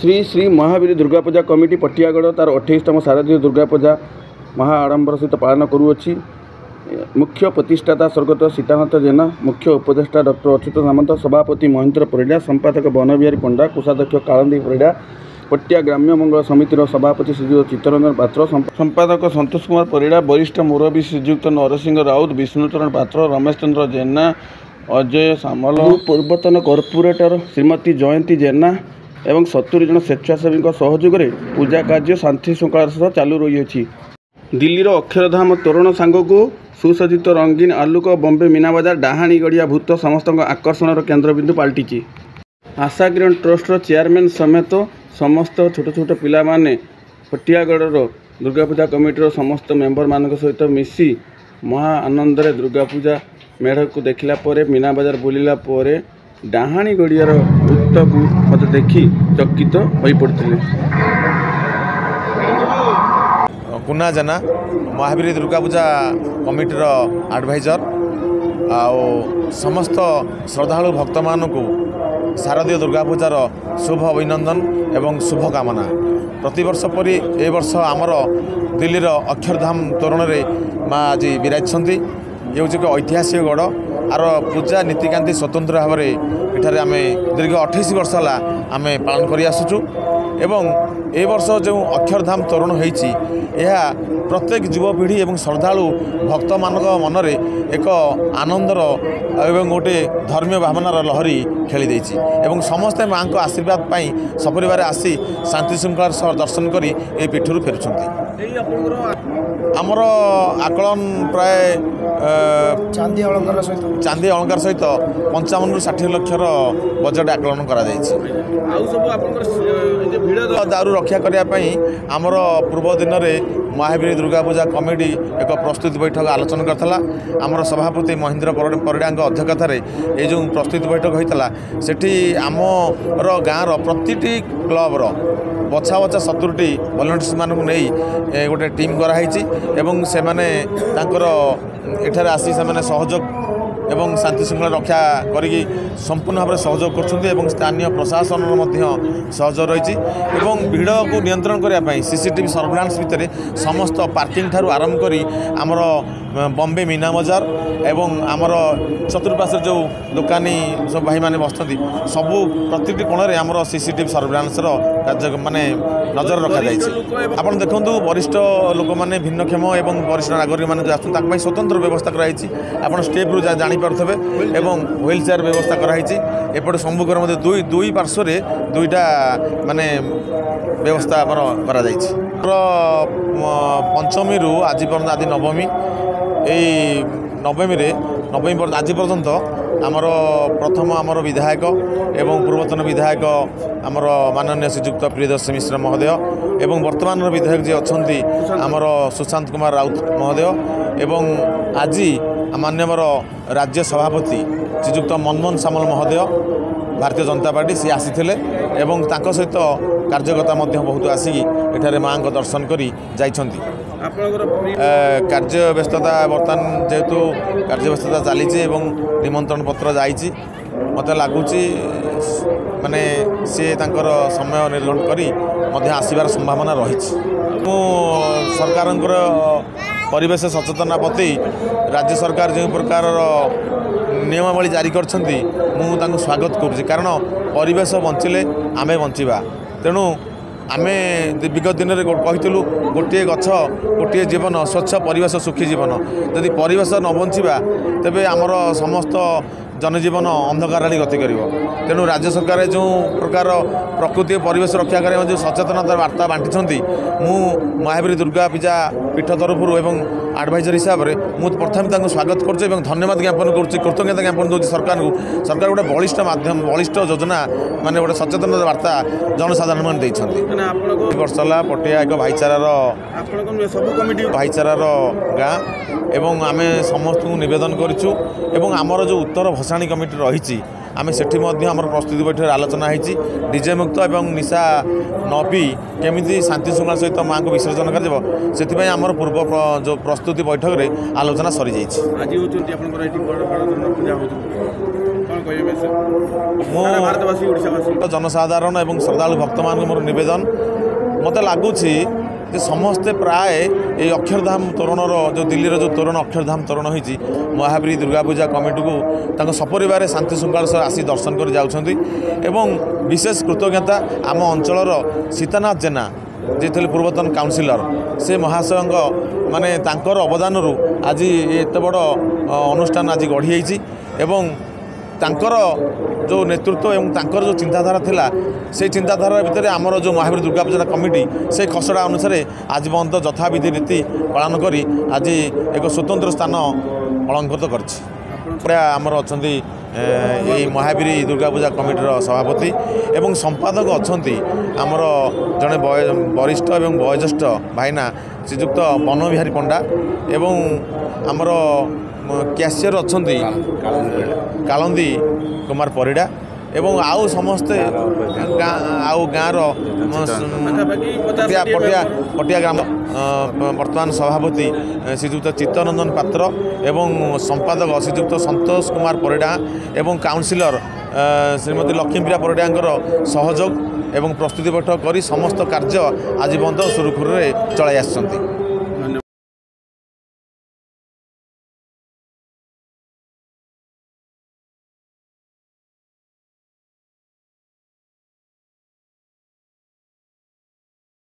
Shri Shri Mahavir Durga Puja committee पटियागढ़ तार 28तम शारदीय दुर्गा पूजा महा आडंबर सहित पालन करुअछि। मुख्य प्रतिष्ठाता स्वर्गत सीतानाथ जेना, मुख्य उपदेष्टा डॉक्टर अच्युत सामंत, सभापति महेन्द्र परिड़ा, संपादक बनबिहारी पंडा, कोषाध्यक्ष कालंदी परिड़ा, पटिया ग्राम्य मंगल समितिर सभापति श्रीयुक्त चित्तरंजन पात्र, संपादक संतोष कुमार परिड़ा, वरिष्ठ मुरबी श्रीयुक्त नरसिंह राउत, विष्णुचरण पात्र, रमेश चंद्र जेना, अजय सामल, पूर्वतन कॉर्पोरेटर श्रीमती जयंती जेना एवं 70 जन स्वेच्छासेवी सहयोग में पूजा कार्य शांति श्रृंखला सह चालू रही। दिल्लीर अक्षरधाम तोरण सांगक सुसज्जित रंगीन आलोक बॉम्बे मीना बजार डाहाणी गड़िया भूत समस्त आकर्षण केन्द्रबिंदु पलटि। आशा किरण ट्रस्टर चेयरमैन समेत समस्त छोट छोट पिला माने पटियागढ़ दुर्गा पूजा कमिटीर समस्त मेंबर मान सहित मिसी महा आनंद दुर्गा पूजा मेढ़ को देखला मीना बजार बुलिला डाहाणी गड़ियार भूत को मत देखी चकित हो पड़ते। कुना जेना महावीर दुर्गा पूजा कमिटीर एडवाइजर आउ समस्त श्रद्धालु भक्त मानक शारदीय दुर्गा पूजार शुभ अभिनंदन एवं शुभकामना। प्रतिवर्ष परी ए वर्ष आमर दिल्लीर अक्षरधाम तोरण में माँ आज विराजती। ये हूँ एक ऐतिहासिक गढ़ आर पूजा नीतिकांति स्वतंत्र भाव में इठारे आम दीर्घ 28 वर्ष है आम पालन कर आसुचु। एवं ए वर्ष जो अक्षरधाम तोरण होईची यह प्रत्येक युवपीढ़ी और श्रद्धालु भक्त मानक मनरे एक आनंदर एवं गोटे धर्मीय भावनार लहरी खेली देछि एवं समस्ते माँ को आशीर्वाद पाई सपरिवार आसी शांति श्रृंखलार सह दर्शन करी ए पीठरू फेरुछंती। आमर आकलन प्राय चांदी अलंकार सहित 55 ରୁ 60 लक्षर बजेट आकलन करा जायछि। दारू रक्षा करने आमर पूर्व दिन में महावीर दुर्गा पूजा कमिटी एक प्रस्तुति बैठक आलोचना करता। आमर सभापति महेन्द्र परिड़ा अध्यक्षतार ये जो प्रस्तुति बैठक होता सेठी आमर गाँव प्रति क्लबर बछा बछा 70टी वॉलंटियर्स मानक नहीं गोटे टीम कराई एवं से माने तांकर एठारे आसी से माने सहयोग एवं शांति श्रृंखला रक्षा करी संपूर्ण भाव में सहयोग कर स्थानीय प्रशासन सहयोग रही भीड़ को नियंत्रण करने सीसीटीवी सर्वेलांस भितर समस्त पार्किंग ठारू आरंभ करी आमर बॉम्बे मीना बजार एवं आमर चतुर्पार्श्व जो दुकानी सब भाई माने बसती सबू प्रति कोण में आमर सीसीटीवी सर्वेलांस कार्य माने नजर रखा जाए। आप देखूँ वरिष्ठ लोक मैंने भिन्नक्षम एवं वरिष्ठ नागरिक मैंने आसुँ स्वतंत्र व्यवस्था कराई आप स्टेप रू जानीपे एवं व्हील चेयर व्यवस्था कराई एपटे सम्मुखेर मध्य दुई पार्श्व दुईटा माने व्यवस्था करा पंचमी रू आज पर्यंत आज नवमी यही नवमी आज पर्यंत आमर प्रथम आमर विधायक एवं पूर्वतन विधायक आमर माननीय श्रीयुक्त प्रियदर्शी मिश्र महोदय एवं वर्तमान विधायक जी अच्छा आमर सुशांत कुमार राउत महोदय एवं आज माननीय राज्य सभापति श्रीयुक्त मनमोहन सामल महोदय भारतीय जनता पार्टी सी आसी एवं तांको सहित कार्यकर्ता बहुत आसिकी एठारे माँ को दर्शन करी जाइछंती। कार्य व्यस्तता बर्तमान जेहेतु कार्य व्यस्तता चली निमंत्रण पत्र जाइए मत लगुच माने सी तांकर समय निर्धारण करी मध्य आसबार संभावना रही। सरकार परिवेश सचेतना प्रति राज्य सरकार जो प्रकार नियमावली जारी कर स्वागत करुँच कारण परिवेश बंचिले आमे बंचिबा तेणु आमे विगत दिन में कहूँ गोटे गछ गोटे जीवन स्वच्छ परिवेश सुखी जीवन जदि परिवेश न बंचिबा तेबे आमर समस्त जनजीवन अंधकार गति कर तेणु राज्य सरकार जो प्रकार प्रकृति परिवेश रक्षा करने जो सचेतनता वार्ता बांटी मु महावीर दुर्गा पूजा पीठ तरफ एवं एडवाइजर हिसाब से मुझे प्रथम स्वागत कर धन्यवाद ज्ञापन कृतज्ञता ज्ञापन दूसरी सरकार को। सरकार गोटे बलिष्ठ माध्यम बलिष्ठ योजना माने गोटे सचेतनता वार्ता जनसाधारण मैंने देते वर्ष है पटिया एक भाईचारार गाँ एवं आम समस्त को निवेदन करूँ एवं आमर जो उत्तर भसाणी कमिटी रही आम से प्रस्तुति बैठक आलोचना होती डीजे मुक्त एवं निशा न पी केमी शांति श्रृंखला सहित माँ को विसर्जन कर आमर पूर्व जो प्रस्तुति बैठक में आलोचना सरी जाइए। जनसाधारण और श्रद्धालु भक्त मान मोर नवेदन मत लगुच समस्ते प्राय ये अक्षरधाम तोरणर जो दिल्ली जो तोरण अक्षरधाम तोरण होती महावीर दुर्गा पूजा कमिटी को सपरिवार शांति श्रृंखला सह आसी दर्शन कर जाउछंती एवं विशेष कृतज्ञता आम अंचलर सीतानाथ जेना जे थे पूर्वतन काउंसिलर से महाशय माने तांकर अवदान आज एत बड़ अनुष्ठान आज गढ़ी एवं तांकर जो नेतृत्व एवं तांकर जो चिंताधारा थिला से चिंताधारा भितर आमर जो महावीर दुर्गा पूजा कमिटी से खसड़ा अनुसार आज पर्यंत यथाविधि रीति पालन करी आज एक स्वतंत्र स्थान अलंकृत कर आमर अच्छा महावीर दुर्गा पूजा कमिटीर सभापति एवं संपादक अच्छा आमर जड़े वरिष्ठ एवं वयोज्येष्ठ भाईना श्रीजुक्त बनबिहारी पंडा एवं आमर कैशियर अच्छा कालंदी कुमार परिडा एवं आउ समस्ते आउ गाँव पटिया ग्राम वर्तमान सभापति श्रीजुक्त चित्तरंजन पात्र एवं संपादक श्रीजुक्त संतोष कुमार परिडा एवं काउंसिलर श्रीमती लक्ष्मीप्रिया परिडांकर सहयोग एवं प्रस्तुति बैठक कर समस्त कार्य आज पर्यंत सुरुखुरु चलाई आसछन्ति।